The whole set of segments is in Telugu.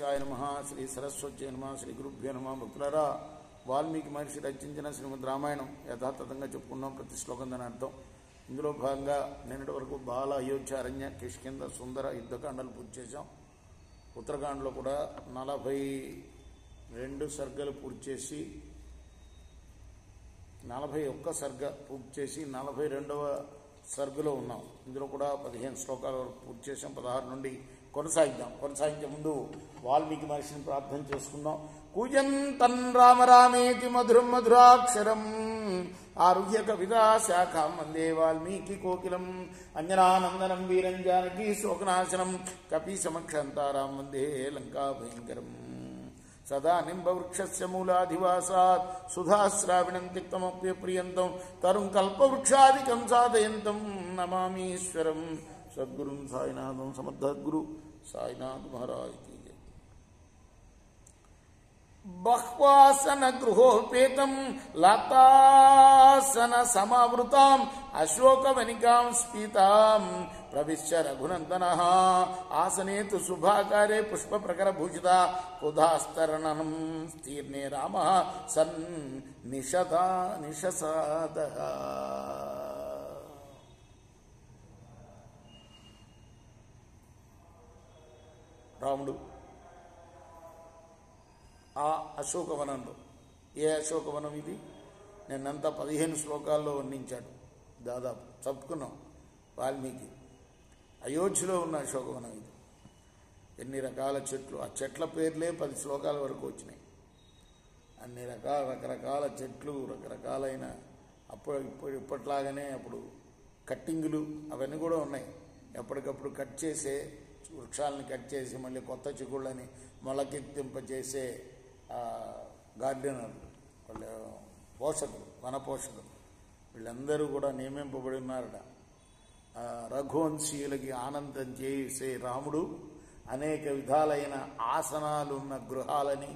వశిష్ఠాయ నమః, శ్రీ సరస్వత్యై నమః, శ్రీ గురుభ్యో నమః. భక్తులారా, వాల్మీకి మహర్షి రచించిన శ్రీమద్ రామాయణం యథాతథంగా చెప్పుకున్నాం. ప్రతి శ్లోకం దాని అర్థం. ఇందులో భాగంగా నిన్నటి వరకు బాల, అయోధ్య, అరణ్య, కిష్కింధ, సుందర యుద్ధకాండాలు పూర్తి చేశాం. ఉత్తరాఖండ్లో కూడా 42 సర్గలు పూర్తి చేసి 41 సర్గ పూర్తి చేసి 42వ సర్గలో ఉన్నాం. ఇందులో కూడా 15 శ్లోకాల వరకు పూర్తి చేసాం. 16 నుండి కొనసాగిద్దాం. కొనసాగించే ముందు వాల్మీకి మహర్షిని ప్రార్థన చేసుకుందాం. కూజంతన్ రామ రామేతి మధురం మధురాక్షరం ఆరుహ్య కవితా శాఖాం వందే వాల్మీకి కోకిలం అంజనానందనం వీరం జానకీ శోకనాశనం కపీ సమక్షంతారాం వందే లంకా భయంకరం. సదా నింబవృక్షస్య మూలాధివాసాత్ సుధాశ్రావిణం తిక్తమప్యప్రియంతం తరుం కల్పవృక్షాదికం సాధయంతం నమామీశ్వరం సద్గురుం సాయినాథం సమర్థద్గురు సాయినాథ్ మహారాజ్ కి జై. బహ్వాసన గృహోపేతం లతాసన సమావృతాం అశోకవనికాం స్ఫీతాం ప్రవిశ్య రఘునందనః ఆసనేతు శుభాకారే పుష్ప ప్రకర భూషిత కుధాస్తరణం స్థీర్ణే రామః సన్ నిషసాదః. రాముడు ఆ అశోకవనంలో, ఏ అశోకవనం ఇది? నిన్నంతా 15 శ్లోకాల్లో వర్ణించాడు. దాదాపు చెప్పుకున్నాం. వాల్మీకి అయోధ్యలో ఉన్న అశోకవనం ఇది. ఎన్ని రకాల చెట్లు, ఆ చెట్ల పేర్లే 10 శ్లోకాల వరకు వచ్చినాయి. అన్ని రకరకాల చెట్లు, రకరకాలైన ఇప్పట్లాగానే అప్పుడు కట్టింగులు అవన్నీ కూడా ఉన్నాయి. ఎప్పటికప్పుడు కట్ చేసే వృక్షాలని కట్ చేసి మళ్ళీ కొత్త చిగుళ్ళని మొలకెత్తింపజేసే గార్డెనర్లు, వాళ్ళ పోషకులు, వన పోషకులు, వీళ్ళందరూ కూడా నియమింపబడి ఉన్నారట. రఘువంశీయులకి ఆనందం చేసే రాముడు అనేక విధాలైన ఆసనాలున్న గృహాలని,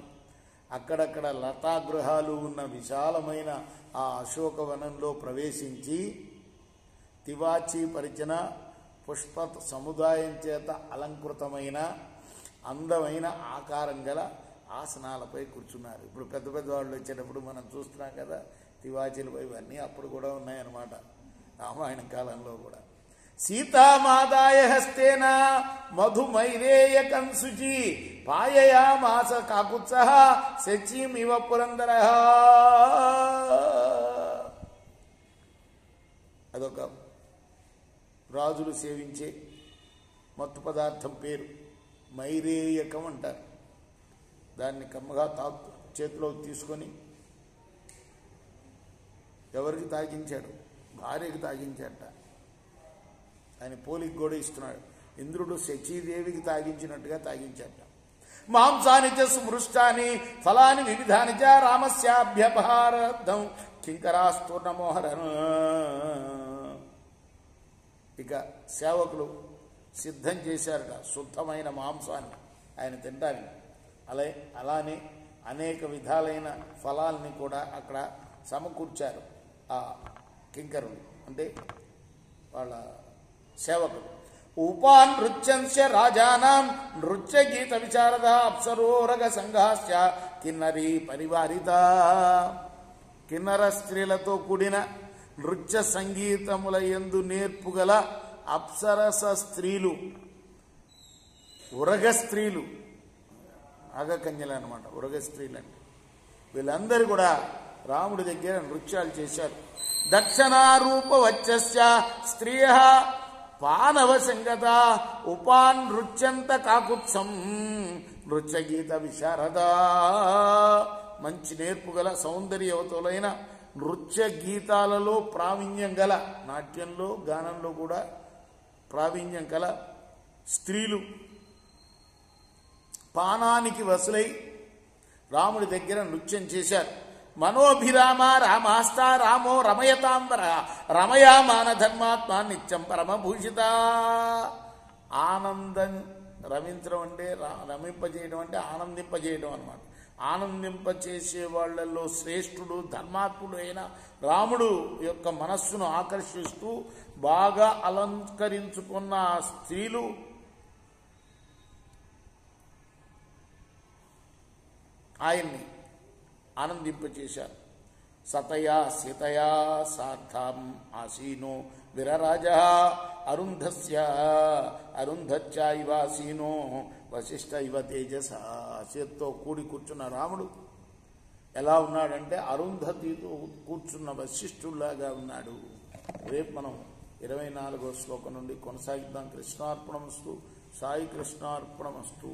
అక్కడక్కడ లతాగృహాలు ఉన్న విశాలమైన ఆ అశోకవనంలో ప్రవేశించి తివాచీ పరిచిన పుష్ప సముదాయం చేత అలంకృతమైన అందమైన ఆకారం గల ఆసనాలపై కూర్చున్నారు. ఇప్పుడు పెద్ద పెద్ద వాళ్ళు వచ్చేటప్పుడు మనం చూస్తున్నాం కదా, తివాచీలపై ఇవన్నీ అప్పుడు కూడా ఉన్నాయన్నమాట, రామాయణ కాలంలో కూడా. సీతామాదాయ హస్తేన మధుమైరేయ కంసుచి పాయయామాస కాకుత్సః శచీమివ పురందరః. అదొక రాజులు సేవించే మత్తు పదార్థం పేరు మైరేయకం అంటారు. దాన్ని కమ్మగా చేతిలో తీసుకొని ఎవరికి తాగించాడు? భార్యకి తాగించాట. ఆయన పోలికి కూడా ఇస్తున్నాడు. ఇంద్రుడు శచీదేవికి తాగించినట్టుగా తాగించాట. మాంసాని చ స్మృష్టాని ఫలాని వివిధాని చ రామస్యాభ్యపహారార్థం కింకరాస్తూర్ణమోహరణ. ఇక సేవకులు సిద్ధం చేశారట శుద్ధమైన మాంసాన్ని ఆయన తింటానికి. అలానే అనేక విధాలైన ఫలాల్ని కూడా అక్కడ సమకూర్చారు ఆ కింకరులు, అంటే వాళ్ళ సేవకులు. ఉపాన్ నృత్యంస్య రాజానాం నృత్య గీత విశారద అప్సరోరగ సంఘాస్య కిన్నరీ పరివారిత. కిన్నర స్త్రీలతో కూడిన నృత్య సంగీతముల యందు నేర్పుగల అప్సరస స్త్రీలు, ఉరగ స్త్రీలు, నాగకన్యలు అనమాట. ఉరగ స్త్రీలు అంటే వీళ్ళందరూ కూడా రాముడి దగ్గర నృత్యాలు చేశారు. దక్షిణారూప వచ్చస్య స్త్రీయ పానవ సంగత ఉపాన్ నృత్యంత కాకుత్సం నృత్య గీత విశారద. మంచి నేర్పుగల సౌందర్యవతులైన నృత్య గీతాలలో ప్రావీణ్యం గల, నాట్యంలో గానంలో కూడా ప్రావీణ్యం గల స్త్రీలు పానానికి వసులై రాముడి దగ్గర నృత్యం చేశారు. మనోభిరామ రామాస్త రామో రమయతాంబర రమయామాన ధర్మాత్మ నిత్యం పరమభూషిత. ఆనందం రమించడం అంటే, రమింపజేయడం అంటే ఆనందింపజేయడం అన్నమాట. ఆనందింపచేసే వాళ్లలో శ్రేష్ఠుడు ధర్మాత్ముడు అయిన రాముడు యొక్క మనస్సును ఆకర్షిస్తూ బాగా అలంకరించుకున్న స్త్రీలు ఆయన్ని ఆనందింపచేశారు. సతయా సీతయా సార్థం ఆసీనో విరరాజ అరుంధస్య అరుంధత్యైవాసీనో వశిష్ఠ ఇవ తేజస. సీతతో కూడి కూర్చున్న రాముడు ఎలా ఉన్నాడంటే అరుంధతితో కూర్చున్న వశిష్ఠుల్లాగా ఉన్నాడు. రేపు మనం 24వ శ్లోకం నుండి కొనసాగిద్దాం. కృష్ణార్పణమస్తు. సాయి కృష్ణార్పణమస్తు.